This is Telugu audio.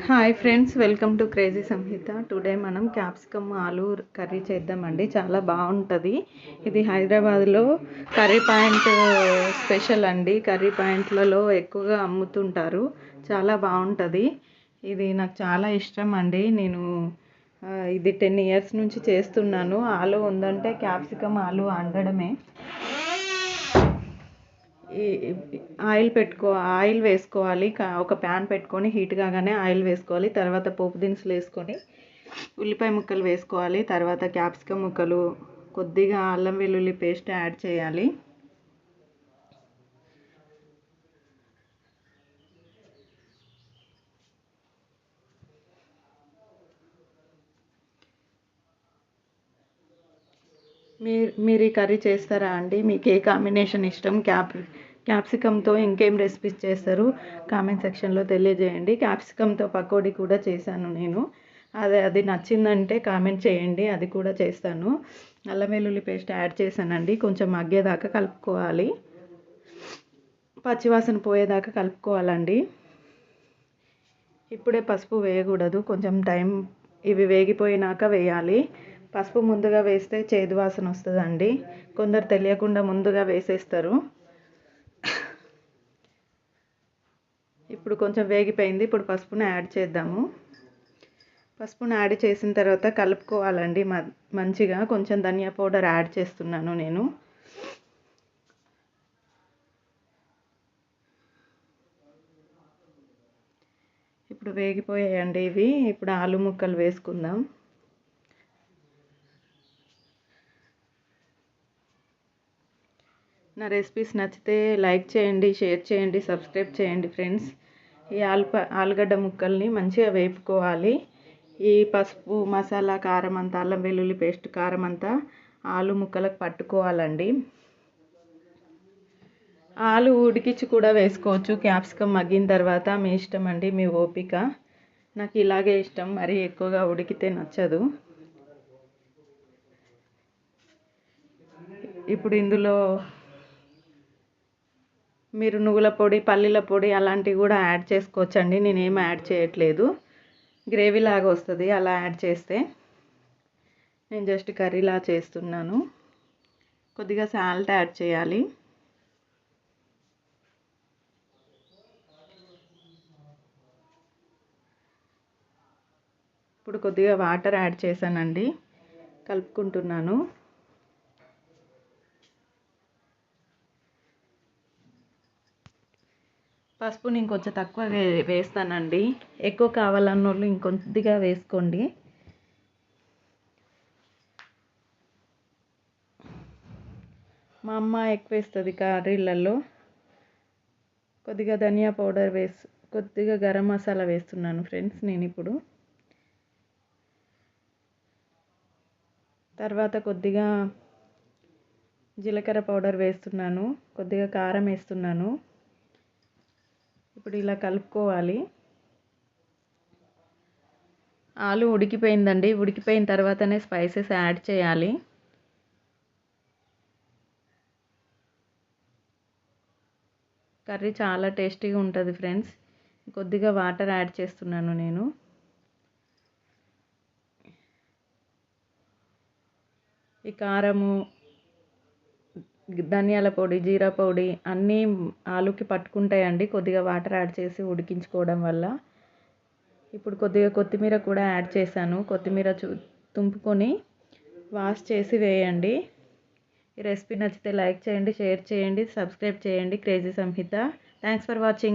Hi friends, welcome to crazy Samhitha. Today మనం క్యాప్సికమ్ ఆలు కర్రీ చేద్దామండి. చాలా బాగుంటుంది. ఇది హైదరాబాద్లో కర్రీ పాయింట్ స్పెషల్ అండి. కర్రీ పాయింట్లలో ఎక్కువగా అమ్ముతుంటారు. చాలా బాగుంటుంది. ఇది నాకు చాలా ఇష్టం అండి. నేను ఇది 10 ఇయర్స్ నుంచి చేస్తున్నాను. ఆలు ఉందంటే క్యాప్సికమ్ ఆలు వండడమే. ఆయిల్ వేసుకోవాలి. ఒక ప్యాన్ పెట్టుకొని హీట్ కాగానే ఆయిల్ వేసుకోవాలి. తర్వాత పోపు దినుసులు వేసుకొని ఉల్లిపాయ ముక్కలు వేసుకోవాలి. తర్వాత క్యాప్సికమ్ ముక్కలు, కొద్దిగా అల్లం వెల్లుల్లి పేస్ట్ యాడ్ చేయాలి. మీరు ఈ కర్రీ చేస్తారా అండి? మీకు ఏ కాంబినేషన్ ఇష్టం? క్యాప్సికమ్తో ఇంకేం రెసిపీస్ చేస్తారు? కామెంట్ సెక్షన్లో తెలియజేయండి. క్యాప్సికమ్తో పకోడీ కూడా చేశాను నేను. అది నచ్చిందంటే కామెంట్ చేయండి, అది కూడా చేస్తాను. అల్లం వెల్లుల్లి పేస్ట్ యాడ్ చేశానండి. కొంచెం మగ్గేదాకా కలుపుకోవాలి. పచ్చివాసన పోయేదాకా కలుపుకోవాలండి. ఇప్పుడే పసుపు వేయకూడదు, కొంచెం టైం ఇవి వేగిపోయినాక వేయాలి. పసుపు ముందుగా వేస్తే చేదు వాసన వస్తుందండి. కొందరు తెలియకుండా ముందుగా వేసేస్తారు. ఇప్పుడు కొంచెం వేగిపోయింది. ఇప్పుడు పసుపును యాడ్ చేద్దాము. పసుపును యాడ్ చేసిన తర్వాత కలుపుకోవాలండి మంచిగా. కొంచెం ధనియా పౌడర్ యాడ్ చేస్తున్నాను నేను. ఇప్పుడు వేగిపోయాయండి ఇవి. ఇప్పుడు ఆలు ముక్కలు వేసుకుందాం. నా రెసిపీస్ నచ్చితే లైక్ చేయండి, షేర్ చేయండి, సబ్స్క్రైబ్ చేయండి ఫ్రెండ్స్. ఈ ఆలుగడ్డ ముక్కల్ని మంచిగా వేపుకోవాలి. ఈ పసుపు, మసాలా, కారం అంతా, అల్లం వెల్లుల్లి పేస్ట్ కారం అంతా ఆలు ముక్కలకు పట్టుకోవాలండి. ఆలు ఉడికించి కూడా వేసుకోవచ్చు. క్యాప్సికమ్ మగ్గిన తర్వాత మీ ఇష్టం అండి, మీ ఓపిక. నాకు ఇలాగే ఇష్టం, మరీ ఎక్కువగా ఉడికితే నచ్చదు. ఇప్పుడు ఇందులో మీరు నువ్వుల పొడి, పల్లీల పొడి అలాంటివి కూడా యాడ్ చేసుకోవచ్చండి. నేనేం యాడ్ చేయట్లేదు. గ్రేవీ లాగా వస్తుంది అలా యాడ్ చేస్తే. నేను జస్ట్ కర్రీలా చేస్తున్నాను. కొద్దిగా సాల్ట్ యాడ్ చేయాలి. ఇప్పుడు కొద్దిగా వాటర్ యాడ్ చేశానండి, కలుపుకుంటున్నాను. పసుపు నేను కొంచెం తక్కువ వేస్తానండి. ఎక్కువ కావాలన్న వాళ్ళు ఇంకొద్దిగా వేసుకోండి. మా అమ్మ ఎక్కువ వేస్తుంది కర్రీలలో. కొద్దిగా ధనియా పౌడర్ కొద్దిగా గరం మసాలా వేస్తున్నాను ఫ్రెండ్స్ నేను ఇప్పుడు. తర్వాత కొద్దిగా జీలకర్ర పౌడర్ వేస్తున్నాను, కొద్దిగా కారం వేస్తున్నాను. ఇప్పుడు ఇలా కలుపుకోవాలి. ఆలు ఉడికిపోయిందండి. ఉడికిపోయిన తర్వాతనే స్పైసెస్ యాడ్ చేయాలి. కర్రీ చాలా టేస్టీగా ఉంటుంది ఫ్రెండ్స్. కొద్దిగా వాటర్ యాడ్ చేస్తున్నాను నేను. ఈ కారము, ధనియాల పొడి, జీరా పొడి అన్నీ ఆలుకి పట్టుకుంటాయండి కొద్దిగా వాటర్ యాడ్ చేసి ఉడికించుకోవడం వల్ల. ఇప్పుడు కొద్దిగా కొత్తిమీర కూడా యాడ్ చేశాను. కొత్తిమీర తుంపుకొని వాష్ చేసి వేయండి. ఈ రెసిపీ నచ్చితే లైక్ చేయండి, షేర్ చేయండి, సబ్స్క్రైబ్ చేయండి. Crazy Samhitha. Thanks for watching.